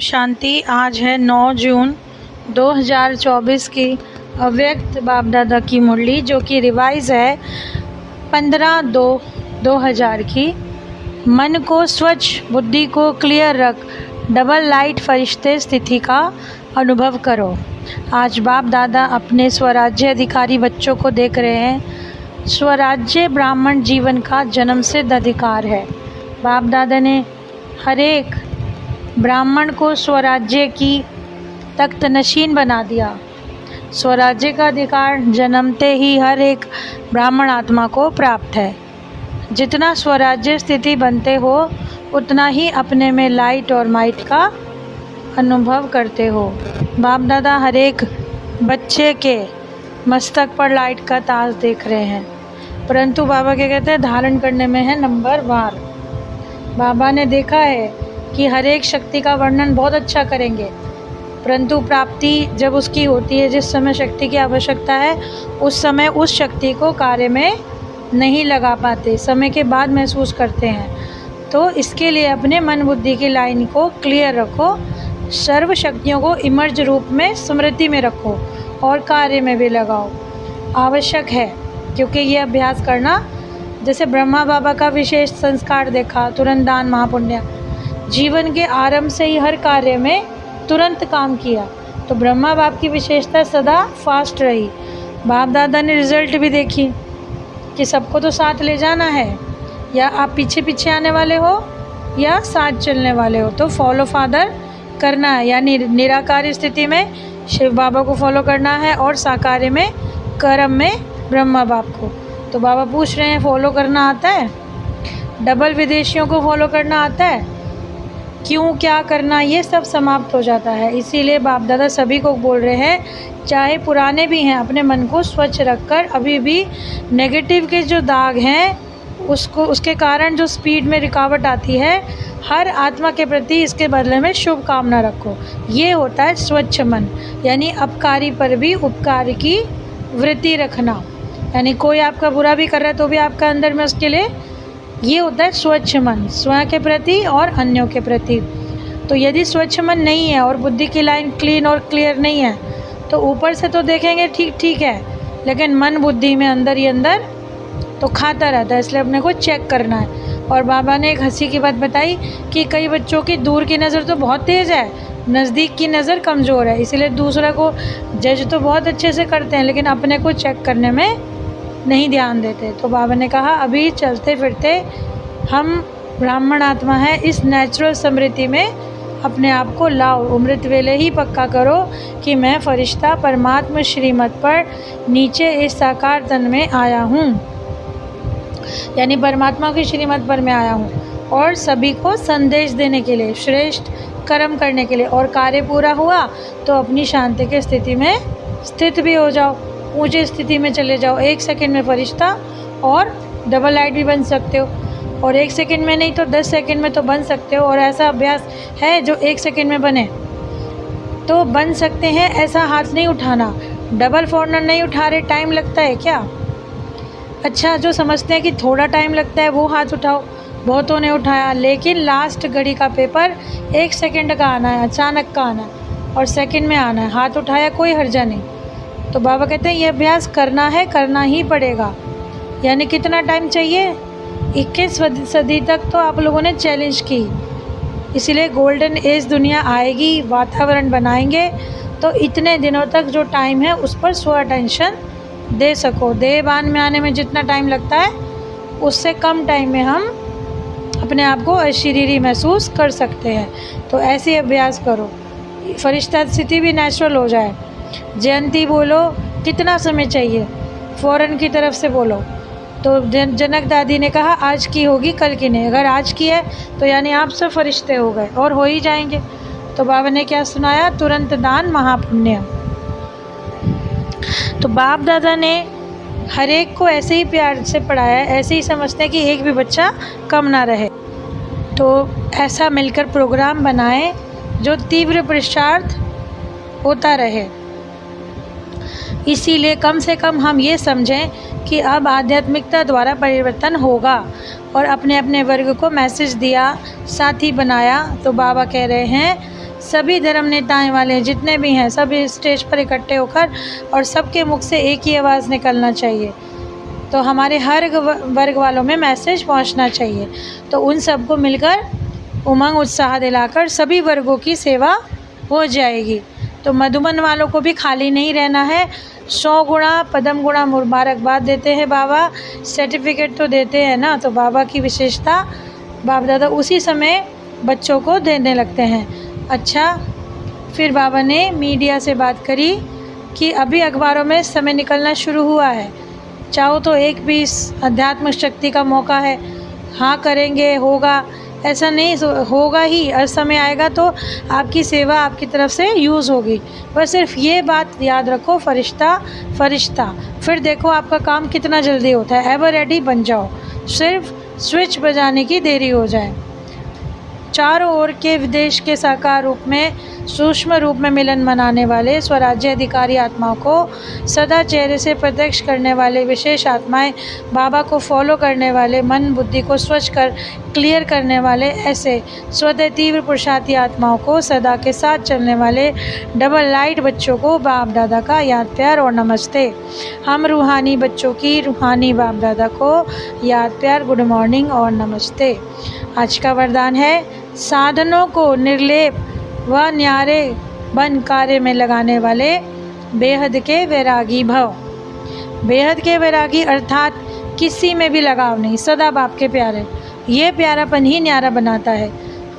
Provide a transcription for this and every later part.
शांति। आज है 9 जून 2024 की अव्यक्त बाप दादा की मुरली, जो कि रिवाइज है 15/2/2000 की। मन को स्वच्छ, बुद्धि को क्लियर रख, डबल लाइट फरिश्ते स्थिति का अनुभव करो। आज बाप दादा अपने स्वराज्य अधिकारी बच्चों को देख रहे हैं। स्वराज्य ब्राह्मण जीवन का जन्मसिद्ध अधिकार है। बाप दादा ने हर एक ब्राह्मण को स्वराज्य की तख्तनशीन बना दिया। स्वराज्य का अधिकार जन्मते ही हर एक ब्राह्मण आत्मा को प्राप्त है। जितना स्वराज्य स्थिति बनते हो, उतना ही अपने में लाइट और माइट का अनुभव करते हो। बाप दादा हर एक बच्चे के मस्तक पर लाइट का ताज देख रहे हैं, परंतु बाबा क्या कहते हैं, धारण करने में है नंबर वार। बाबा ने देखा है कि हर एक शक्ति का वर्णन बहुत अच्छा करेंगे, परंतु प्राप्ति जब उसकी होती है, जिस समय शक्ति की आवश्यकता है, उस समय उस शक्ति को कार्य में नहीं लगा पाते, समय के बाद महसूस करते हैं। तो इसके लिए अपने मन बुद्धि की लाइन को क्लियर रखो, सर्व शक्तियों को इमर्ज रूप में स्मृति में रखो और कार्य में भी लगाओ। आवश्यक है, क्योंकि ये अभ्यास करना, जैसे ब्रह्मा बाबा का विशेष संस्कार देखा, तुरंत दान महापुण्य, जीवन के आरंभ से ही हर कार्य में तुरंत काम किया। तो ब्रह्मा बाप की विशेषता सदा फास्ट रही। बाप दादा ने रिजल्ट भी देखी कि सबको तो साथ ले जाना है, या आप पीछे पीछे आने वाले हो या साथ चलने वाले हो। तो फॉलो फादर करना है, यानी निराकार स्थिति में शिव बाबा को फॉलो करना है और साकार में कर्म में ब्रह्मा बाप को। तो बाबा पूछ रहे हैं, फॉलो करना आता है? डबल विदेशियों को फॉलो करना आता है? क्यों, क्या करना, ये सब समाप्त हो जाता है। इसीलिए बाप दादा सभी को बोल रहे हैं, चाहे पुराने भी हैं, अपने मन को स्वच्छ रखकर अभी भी नेगेटिव के जो दाग हैं उसके कारण जो स्पीड में रुकावट आती है, हर आत्मा के प्रति इसके बदले में शुभ कामना रखो। ये होता है स्वच्छ मन, यानी अपकारी पर भी उपकार की वृत्ति रखना। यानी कोई आपका बुरा भी कर रहा है तो भी आपका अंदर में उसके लिए ये होता है स्वच्छ मन, स्वयं के प्रति और अन्यों के प्रति। तो यदि स्वच्छ मन नहीं है और बुद्धि की लाइन क्लीन और क्लियर नहीं है, तो ऊपर से तो देखेंगे ठीक ठीक है, लेकिन मन बुद्धि में अंदर ही अंदर तो खाता रहता है। इसलिए अपने को चेक करना है। और बाबा ने एक हंसी की बात बताई कि कई बच्चों की दूर की नज़र तो बहुत तेज़ है, नज़दीक की नज़र कमज़ोर है, इसलिए दूसरा को जज तो बहुत अच्छे से करते हैं, लेकिन अपने को चेक करने में नहीं ध्यान देते। तो बाबा ने कहा, अभी चलते फिरते हम ब्राह्मण आत्मा है, इस नेचुरल स्मृति में अपने आप को लाओ। अमृत वेले ही पक्का करो कि मैं फरिश्ता परमात्मा श्रीमत पर नीचे इस साकार तन में आया हूँ, यानी परमात्मा की श्रीमत पर मैं आया हूँ, और सभी को संदेश देने के लिए, श्रेष्ठ कर्म करने के लिए। और कार्य पूरा हुआ तो अपनी शांति की स्थिति में स्थित भी हो जाओ, ऊंची स्थिति में चले जाओ। 1 सेकंड में फरिश्ता और डबल लाइट भी बन सकते हो, और 1 सेकंड में नहीं तो 10 सेकंड में तो बन सकते हो। और ऐसा अभ्यास है जो 1 सेकंड में बने तो बन सकते हैं। ऐसा हाथ नहीं उठाना, डबल फॉर्नर नहीं उठा रहे, टाइम लगता है क्या? अच्छा, जो समझते हैं कि थोड़ा टाइम लगता है वो हाथ उठाओ। बहुतों ने उठाया, लेकिन लास्ट घड़ी का पेपर 1 सेकंड का आना है, अचानक का आना है और सेकंड में आना है। हाथ उठाया, कोई हर्जा नहीं। तो बाबा कहते हैं ये अभ्यास करना है, करना ही पड़ेगा। यानी कितना टाइम चाहिए? 21 सदी तक तो आप लोगों ने चैलेंज की, इसीलिए गोल्डन एज दुनिया आएगी, वातावरण बनाएंगे, तो इतने दिनों तक जो टाइम है उस पर स्व अटेंशन दे सको। देहबान में आने में जितना टाइम लगता है, उससे कम टाइम में हम अपने आप को अशरीरी महसूस कर सकते हैं। तो ऐसे अभ्यास करो, फरिश्ता स्थिति भी नेचुरल हो जाए। जयंती बोलो, कितना समय चाहिए? फ़ौरन की तरफ से बोलो। तो जनक दादी ने कहा, आज की होगी कल की नहीं। अगर आज की है तो यानी आप सब फरिश्ते हो गए और हो ही जाएंगे। तो बाबा ने क्या सुनाया? तुरंत दान महापुण्य। तो बाप दादा ने हर एक को ऐसे ही प्यार से पढ़ाया, ऐसे ही समझते हैं कि एक भी बच्चा कम ना रहे। तो ऐसा मिलकर प्रोग्राम बनाएं जो तीव्र पुरुषार्थ होता रहे। इसीलिए कम से कम हम ये समझें कि अब आध्यात्मिकता द्वारा परिवर्तन होगा, और अपने अपने वर्ग को मैसेज दिया, साथी बनाया। तो बाबा कह रहे हैं सभी धर्म नेताएं वाले जितने भी हैं सब स्टेज पर इकट्ठे होकर और सबके मुख से एक ही आवाज़ निकलना चाहिए। तो हमारे हर वर्ग वालों में मैसेज पहुंचना चाहिए। तो उन सबको मिलकर उमंग उत्साह दिलाकर सभी वर्गों की सेवा हो जाएगी। तो मधुबन वालों को भी खाली नहीं रहना है। 100 गुणा पदम गुणा मुबारकबाद देते हैं बाबा, सर्टिफिकेट तो देते हैं ना। तो बाबा की विशेषता बाप दादा उसी समय बच्चों को देने लगते हैं। अच्छा, फिर बाबा ने मीडिया से बात करी कि अभी अखबारों में समय निकलना शुरू हुआ है, चाहो तो एक भी इस आध्यात्मिक शक्ति का मौका है। हाँ करेंगे, होगा, ऐसा नहीं होगा ही। और समय आएगा तो आपकी सेवा आपकी तरफ से यूज़ होगी। पर सिर्फ ये बात याद रखो, फरिश्ता फरिश्ता। फिर देखो आपका काम कितना जल्दी होता है। एवर रेडी बन जाओ, सिर्फ स्विच बजाने की देरी हो जाए। चारों ओर के विदेश के साकार रूप में सूक्ष्म रूप में मिलन मनाने वाले स्वराज्य अधिकारी आत्माओं को सदा चेहरे से प्रत्यक्ष करने वाले विशेष आत्माएं, बाबा को फॉलो करने वाले, मन बुद्धि को स्वच्छ कर क्लियर करने वाले, ऐसे स्वतः तीव्र पुरुषार्थी आत्माओं को सदा के साथ चलने वाले डबल लाइट बच्चों को बाप दादा का याद प्यार और नमस्ते। हम रूहानी बच्चों की रूहानी बाप दादा को याद प्यार, गुड मॉर्निंग और नमस्ते। आज का वरदान है, साधनों को निर्लेप व न्यारे बन कार्य में लगाने वाले बेहद के वैरागी भव। बेहद के वैरागी अर्थात किसी में भी लगाव नहीं, सदा बाप के प्यारे। ये प्यारापन ही न्यारा बनाता है।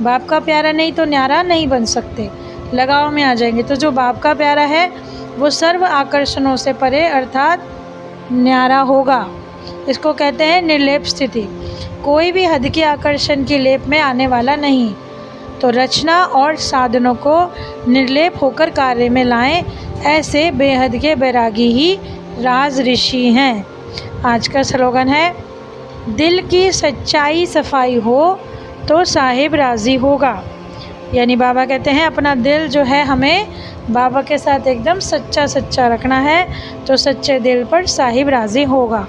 बाप का प्यारा नहीं तो न्यारा नहीं बन सकते, लगाव में आ जाएंगे। तो जो बाप का प्यारा है वो सर्व आकर्षणों से परे अर्थात न्यारा होगा। इसको कहते हैं निर्लेप स्थिति। कोई भी हद के आकर्षण की लेप में आने वाला नहीं। तो रचना और साधनों को निर्लेप होकर कार्य में लाएं, ऐसे बेहद के बैरागी ही राज ऋषि हैं। आज का स्लोगन है, दिल की सच्चाई सफाई हो तो साहिब राजी होगा। यानी बाबा कहते हैं अपना दिल जो है हमें बाबा के साथ एकदम सच्चा सच्चा रखना है, तो सच्चे दिल पर साहिब राजी होगा।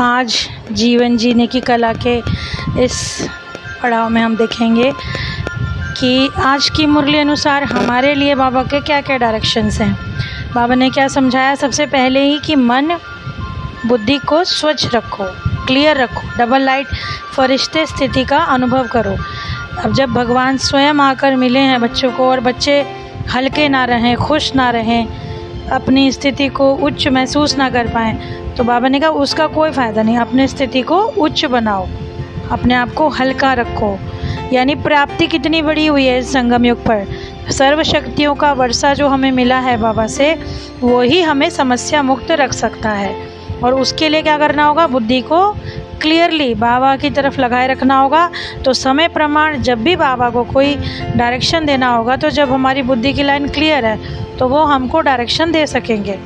आज जीवन जीने की कला के इस पड़ाव में हम देखेंगे कि आज की मुरली अनुसार हमारे लिए बाबा के क्या क्या डायरेक्शंस हैं। बाबा ने क्या समझाया, सबसे पहले ही कि मन बुद्धि को स्वच्छ रखो, क्लियर रखो, डबल लाइट फरिश्ते स्थिति का अनुभव करो। अब जब भगवान स्वयं आकर मिले हैं बच्चों को और बच्चे हल्के ना रहें, खुश ना रहें, अपनी स्थिति को उच्च महसूस ना कर पाएँ, तो बाबा ने कहा उसका कोई फ़ायदा नहीं। अपने स्थिति को उच्च बनाओ, अपने आप को हल्का रखो। यानी प्राप्ति कितनी बड़ी हुई है इस संगम युग पर। सर्व शक्तियों का वर्षा जो हमें मिला है बाबा से, वो ही हमें समस्या मुक्त रख सकता है। और उसके लिए क्या करना होगा, बुद्धि को क्लियरली बाबा की तरफ लगाए रखना होगा। तो समय प्रमाण जब भी बाबा को कोई डायरेक्शन देना होगा, तो जब हमारी बुद्धि की लाइन क्लियर है तो वो हमको डायरेक्शन दे सकेंगे।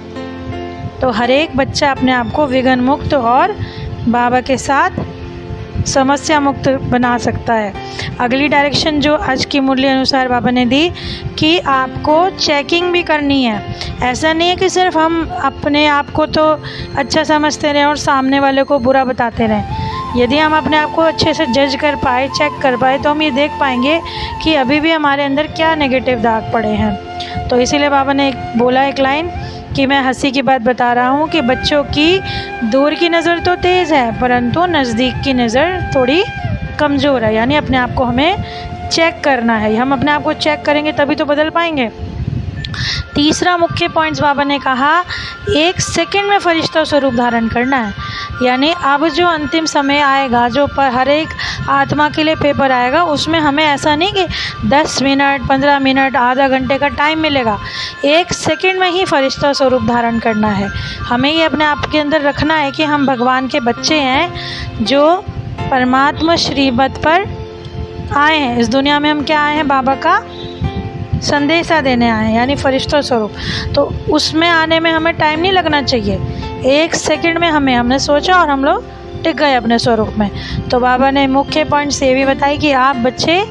तो हर एक बच्चा अपने आप को विघ्न मुक्त और बाबा के साथ समस्या मुक्त बना सकता है। अगली डायरेक्शन जो आज की मुरली अनुसार बाबा ने दी कि आपको चेकिंग भी करनी है। ऐसा नहीं है कि सिर्फ हम अपने आप को तो अच्छा समझते रहें और सामने वाले को बुरा बताते रहें। यदि हम अपने आप को अच्छे से जज कर पाए, चेक कर पाए, तो हम ये देख पाएंगे कि अभी भी हमारे अंदर क्या नेगेटिव दाग पड़े हैं। तो इसीलिए बाबा ने बोला एक लाइन कि मैं हंसी की बात बता रहा हूँ कि बच्चों की दूर की नज़र तो तेज़ है, परंतु नज़दीक की नज़र थोड़ी कमज़ोर है। यानी अपने आप को हमें चेक करना है। हम अपने आप को चेक करेंगे तभी तो बदल पाएंगे। तीसरा मुख्य पॉइंट्स बाबा ने कहा, 1 सेकंड में फरिश्ता स्वरूप धारण करना है। यानी अब जो अंतिम समय आएगा, जो पर हर एक आत्मा के लिए पेपर आएगा, उसमें हमें ऐसा नहीं कि 10 मिनट 15 मिनट आधा घंटे का टाइम मिलेगा, 1 सेकंड में ही फरिश्ता स्वरूप धारण करना है। हमें ये अपने आप के अंदर रखना है कि हम भगवान के बच्चे हैं जो परमात्मा श्रीमत पर आए हैं। इस दुनिया में हम क्या आए हैं? बाबा का संदेशा देने आए हैं, यानी फरिश्ता स्वरूप। तो उसमें आने में हमें टाइम नहीं लगना चाहिए, 1 सेकंड में हमने सोचा और हम लोग टिक गए अपने स्वरूप में। तो बाबा ने मुख्य पॉइंट्स ये भी बताई कि आप बच्चे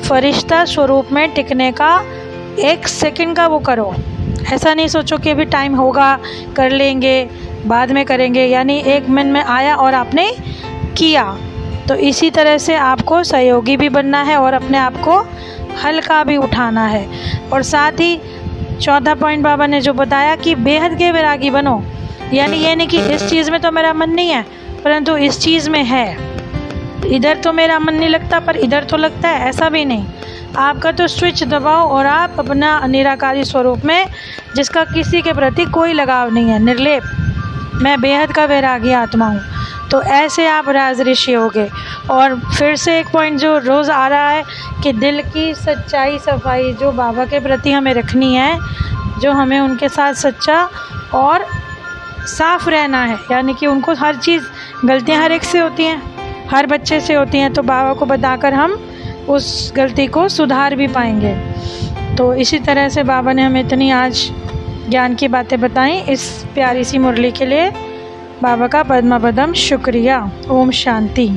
फरिश्ता स्वरूप में टिकने का 1 सेकंड का वो करो। ऐसा नहीं सोचो कि अभी टाइम होगा, कर लेंगे, बाद में करेंगे, यानी 1 मिनट में आया और आपने किया। तो इसी तरह से आपको सहयोगी भी बनना है और अपने आप को हल्का भी उठाना है। और साथ ही चौथा पॉइंट बाबा ने जो बताया कि बेहद के वैरागी बनो, यानी ये नहीं कि इस चीज़ में तो मेरा मन नहीं है परंतु इस चीज़ में है, इधर तो मेरा मन नहीं लगता पर इधर तो लगता है, ऐसा भी नहीं। आपका तो स्विच दबाओ और आप अपना निराकारी स्वरूप में, जिसका किसी के प्रति कोई लगाव नहीं है, निर्लेप, मैं बेहद का वैरागी आत्मा हूँ, तो ऐसे आप राज ऋषि होगे। और फिर से एक पॉइंट जो रोज़ आ रहा है कि दिल की सच्चाई सफाई जो बाबा के प्रति हमें रखनी है, जो हमें उनके साथ सच्चा और साफ़ रहना है, यानी कि उनको हर चीज़, गलतियाँ हर एक से होती हैं, हर बच्चे से होती हैं, तो बाबा को बताकर हम उस गलती को सुधार भी पाएंगे। तो इसी तरह से बाबा ने हमें इतनी आज ज्ञान की बातें बताई। इस प्यारी सी मुरली के लिए बाबा का पद्मा पदम शुक्रिया। ओम शांति।